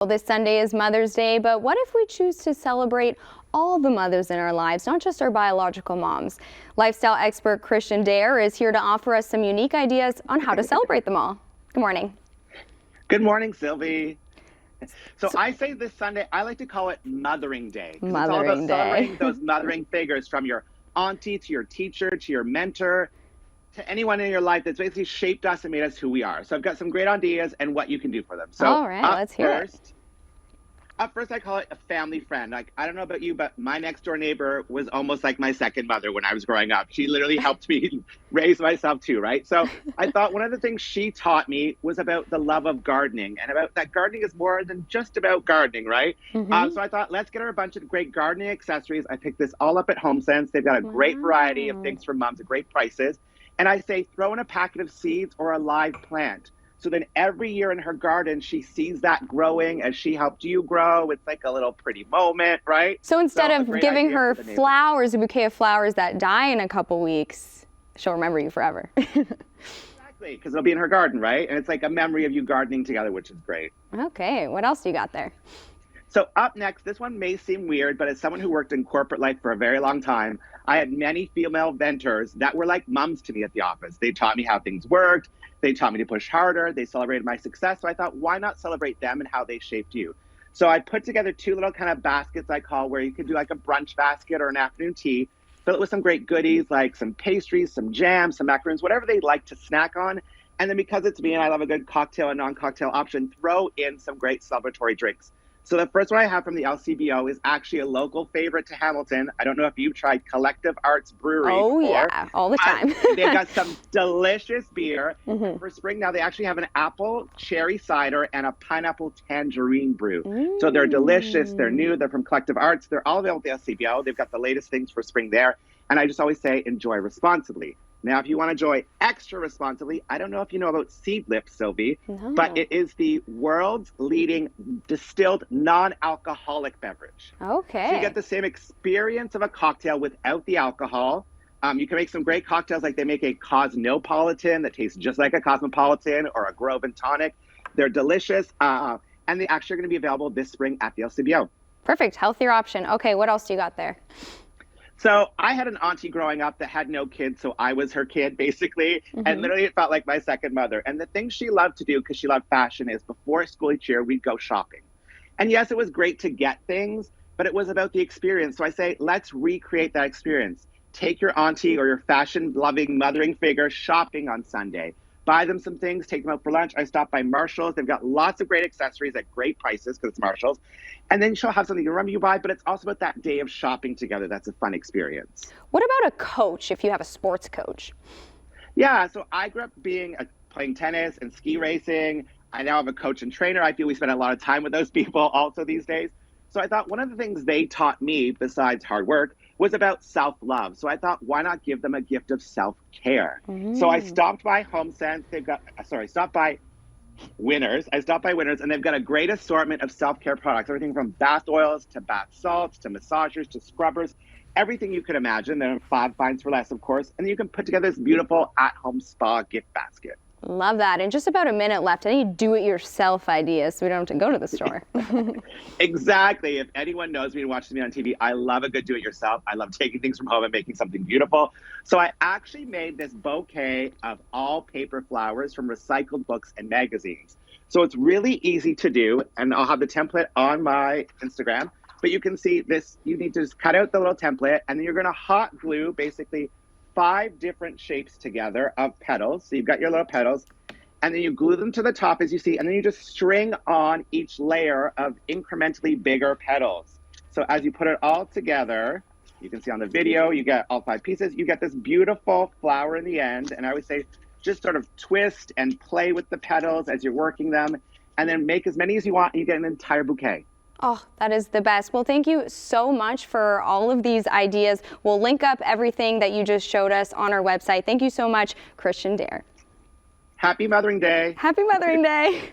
Well, this Sunday is Mother's Day, but what if we choose to celebrate all the mothers in our lives, not just our biological moms? Lifestyle expert Christian Dare is here to offer us some unique ideas on how to celebrate them all. Good morning. Good morning, Sylvie. So I say this Sunday, I like to call it Mothering Day. Because it's all about celebrating those mothering figures, from your auntie to your teacher to your mentor to anyone in your life that's basically shaped us and made us who we are. So I've got some great ideas and what you can do for them. So all right, let's hear it. Up first, I call it a family friend. Like, I don't know about you, but my next door neighbor was almost like my second mother when I was growing up. She literally helped me raise myself too, right? So I thought one of the things she taught me was about the love of gardening, and about that gardening is more than just about gardening, right? So I thought, let's get her a bunch of great gardening accessories. I picked this all up at HomeSense. They've got a great variety of things for moms at great prices. And I say, throw in a packet of seeds or a live plant. So then every year in her garden, she sees that growing as she helped you grow. It's like a little pretty moment, right? So instead of giving her flowers, a bouquet of flowers that die in a couple weeks, she'll remember you forever. Exactly, because it'll be in her garden, right? And it's like a memory of you gardening together, which is great. Okay, what else do you got there? So up next, this one may seem weird, but as someone who worked in corporate life for a very long time, I had many female mentors that were like moms to me at the office. They taught me how things worked. They taught me to push harder. They celebrated my success. So I thought, why not celebrate them and how they shaped you? So I put together two little kind of baskets, I call, where you could do like a brunch basket or an afternoon tea, fill it with some great goodies like some pastries, some jam, some macaroons, whatever they like to snack on. And then because it's me and I love a good cocktail and non-cocktail option, throw in some great celebratory drinks. So the first one I have from the LCBO is actually a local favorite to Hamilton. I don't know if you've tried Collective Arts Brewery before. Yeah, all the time. They've got some delicious beer. For spring now, they actually have an apple cherry cider and a pineapple tangerine brew. So they're delicious. They're new. They're from Collective Arts. They're all available at the LCBO. They've got the latest things for spring there. And I just always say, enjoy responsibly. Now, if you want to enjoy extra responsibly, I don't know if you know about Seedlip, Sylvie, but it is the world's leading distilled non-alcoholic beverage. Okay. So you get the same experience of a cocktail without the alcohol. You can make some great cocktails, like they make a Cosmopolitan that tastes just like a Cosmopolitan, or a Grove and Tonic. They're delicious, and they actually are going to be available this spring at the LCBO. Perfect. Healthier option. Okay, what else do you got there? So I had an auntie growing up that had no kids, so I was her kid, basically. And literally it felt like my second mother. And the thing she loved to do, because she loved fashion, is before school each year, we'd go shopping. And yes, it was great to get things, but it was about the experience. So I say, let's recreate that experience. Take your auntie or your fashion-loving mothering figure shopping on Sunday. Buy them some things, take them out for lunch. I stopped by Marshall's. They've got lots of great accessories at great prices because it's Marshall's. And then she'll have something to remember you by, but it's also about that day of shopping together. That's a fun experience. What about a coach, if you have a sports coach? Yeah, so I grew up playing tennis and ski racing. I now have a coach and trainer. I feel we spend a lot of time with those people also these days. So I thought one of the things they taught me, besides hard work, was about self-love. So I thought, why not give them a gift of self-care? So I stopped by HomeSense. Stopped by Winners. I stopped by Winners, and they've got a great assortment of self-care products, everything from bath oils to bath salts to massagers to scrubbers, everything you could imagine. They're 5 finds for less, of course. And then you can put together this beautiful at-home spa gift basket. Love that. And just about a minute left. Any do-it-yourself ideas so we don't have to go to the store. Exactly. If anyone knows me and watches me on TV, I love a good do-it-yourself. I love taking things from home and making something beautiful. So I actually made this bouquet of all paper flowers from recycled books and magazines. So it's really easy to do, and I'll have the template on my Instagram. But you can see this. You need to just cut out the little template, and then you're going to hot glue basically 5 different shapes together of petals. So you've got your little petals, and then you glue them to the top, as you see, and then you just string on each layer of incrementally bigger petals. So as you put it all together, you can see on the video, you get all 5 pieces, you get this beautiful flower in the end. And I always say, just sort of twist and play with the petals as you're working them, and then make as many as you want, and you get an entire bouquet. Oh, that is the best. Well, thank you so much for all of these ideas. We'll link up everything that you just showed us on our website. Thank you so much, Christian Dare. Happy Mothering Day. Happy Mothering Day.